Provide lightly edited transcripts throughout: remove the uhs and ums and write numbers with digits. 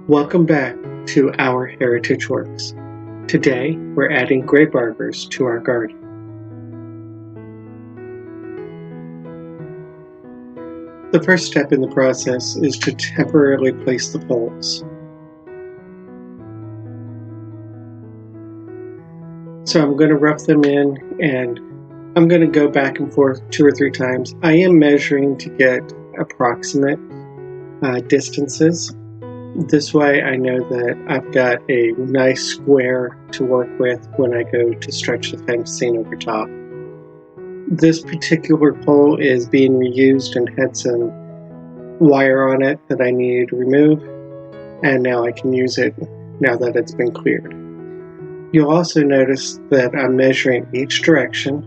Welcome back to our Heritage Works. Today, we're adding grape arbors to our garden. The first step in the process is to temporarily place the poles. So I'm going to rough them in, and I'm going to go back and forth 2 or 3 times. I am measuring to get approximate distances. This way I know that I've got a nice square to work with when I go to stretch the fencing over top. This particular pole is being reused and had some wire on it that I needed to remove, and now I can use it now that it's been cleared. You'll also notice that I'm measuring each direction,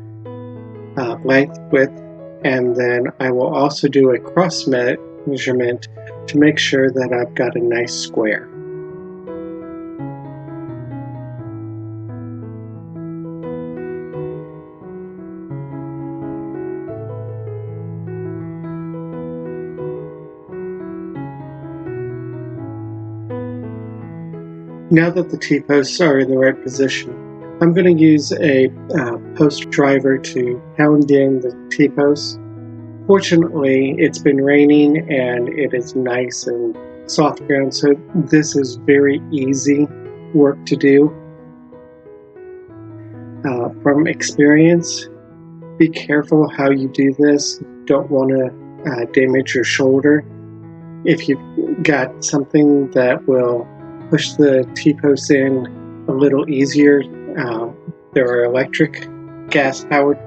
length, width, and then I will also do a cross measurement to make sure that I've got a nice square. Now that the T-posts are in the right position, I'm going to use a post driver to pound in the T-posts. Fortunately, it's been raining and it is nice and soft ground, so this is very easy work to do. From experience, be careful how you do this. You don't want to damage your shoulder. If you've got something that will push the T-posts in a little easier, there are electric gas-powered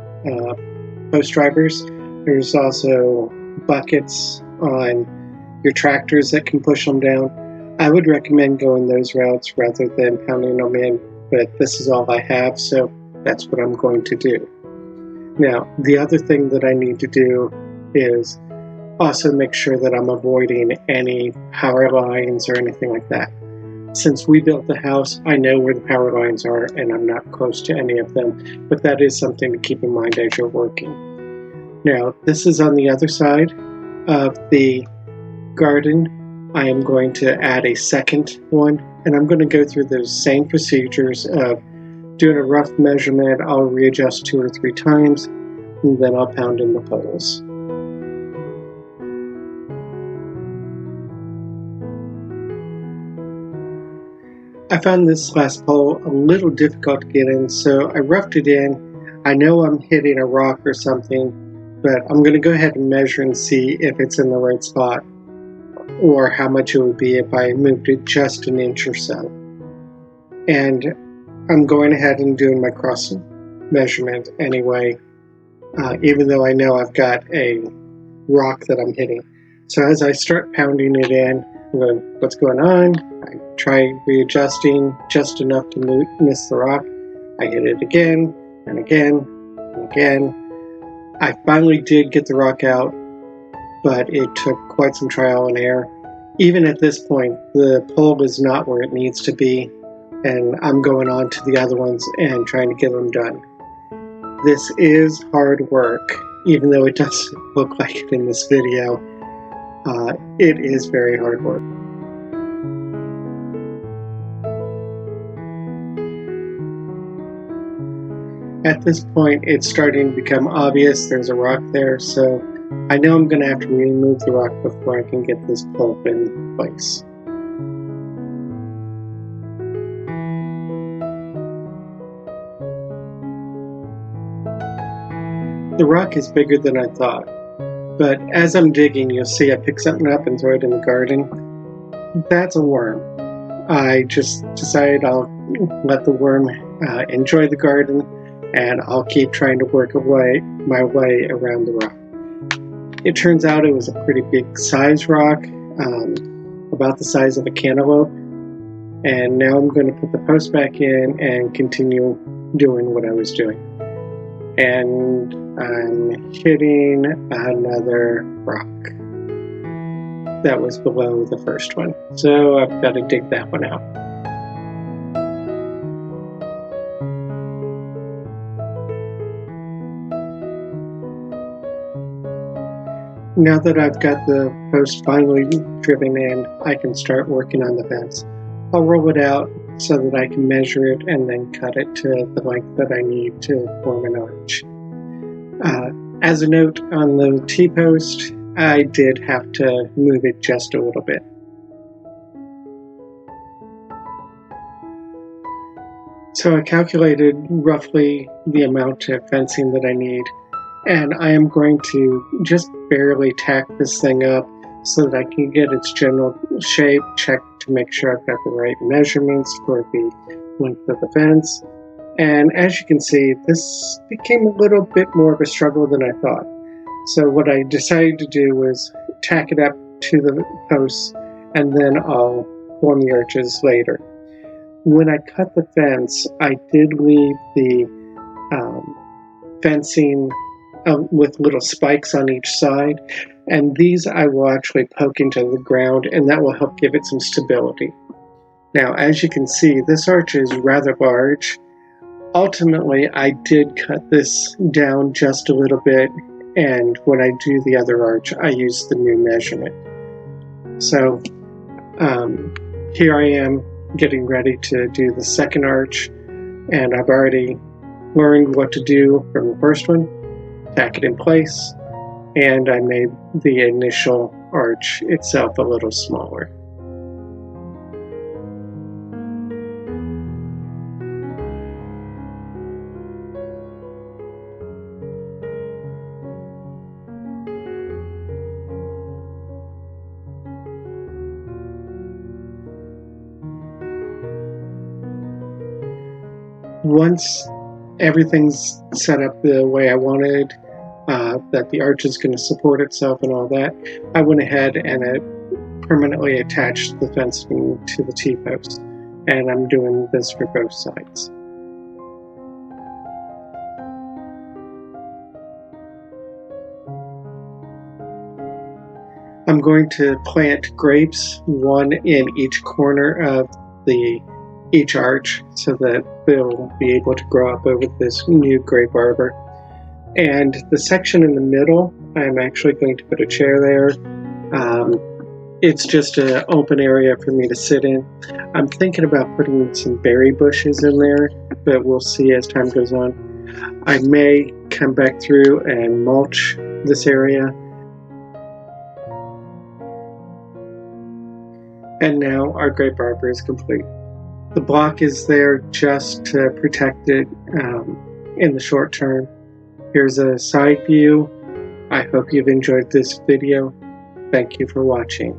post drivers. There's also buckets on your tractors that can push them down. I would recommend going those routes rather than pounding them in, but this is all I have, so that's what I'm going to do. Now, the other thing that I need to do is also make sure that I'm avoiding any power lines or anything like that. Since we built the house, I know where the power lines are and I'm not close to any of them, but that is something to keep in mind as you're working. Now, this is on the other side of the garden. I am going to add a second one, and I'm going to go through those same procedures of doing a rough measurement. I'll readjust 2 or 3 times, and then I'll pound in the poles. I found this last pole a little difficult to get in, so I roughed it in. I know I'm hitting a rock or something, but I'm going to go ahead and measure and see if it's in the right spot, or how much it would be if I moved it just an inch or so. And I'm going ahead and doing my cross measurement anyway, even though I know I've got a rock that I'm hitting. So as I start pounding it in, I'm going, what's going on? I try readjusting just enough to miss the rock. I hit it again and again and again. I finally did get the rock out, but it took quite some trial and error. Even at this point, the pole is not where it needs to be, and I'm going on to the other ones and trying to get them done. This is hard work, even though it doesn't look like it in this video. It is very hard work. At this point, it's starting to become obvious there's a rock there, so I know I'm going to have to remove the rock before I can get this pole in place. The rock is bigger than I thought, but as I'm digging, you'll see I pick something up and throw it in the garden. That's a worm. I just decided I'll let the worm enjoy the garden, and I'll keep trying to work my way around the rock. It turns out it was a pretty big size rock, about the size of a cantaloupe, and now I'm going to put the post back in and continue doing what I was doing. And I'm hitting another rock that was below the first one, so I've got to dig that one out. now that I've got the post finally driven in, I can start working on the fence. I'll roll it out so that I can measure it and then cut it to the length that I need to form an arch. As a note on the T-post, I did have to move it just a little bit. So I calculated roughly the amount of fencing that I need, and I am going to just barely tack this thing up so that I can get its general shape, check to make sure I've got the right measurements for the length of the fence. And as you can see, this became a little bit more of a struggle than I thought. So what I decided to do was tack it up to the posts, and then I'll form the arches later. When I cut the fence, I did leave the fencing with little spikes on each side, and these I will actually poke into the ground, and that will help give it some stability. Now, as you can see, this arch is rather large. Ultimately, I did cut this down just a little bit, and when I do the other arch, I use the new measurement. So here I am getting ready to do the second arch, and I've already learned what to do from the first one, tack it in place, and I made the initial arch itself a little smaller. Once everything's set up the way I wanted, that the arch is going to support itself and all that, I went ahead and permanently attached the fencing to the T-post, and I'm doing this for both sides. I'm going to plant grapes, one in each corner of each arch, so that they'll be able to grow up over this new grape arbor. And the section in the middle, I'm actually going to put a chair there. It's just an open area for me to sit in. I'm thinking about putting some berry bushes in there, but we'll see as time goes on. I may come back through and mulch this area. And now our grape arbor is complete. The block is there just to protect it in the short term. Here's a side view. I hope you've enjoyed this video. Thank you for watching.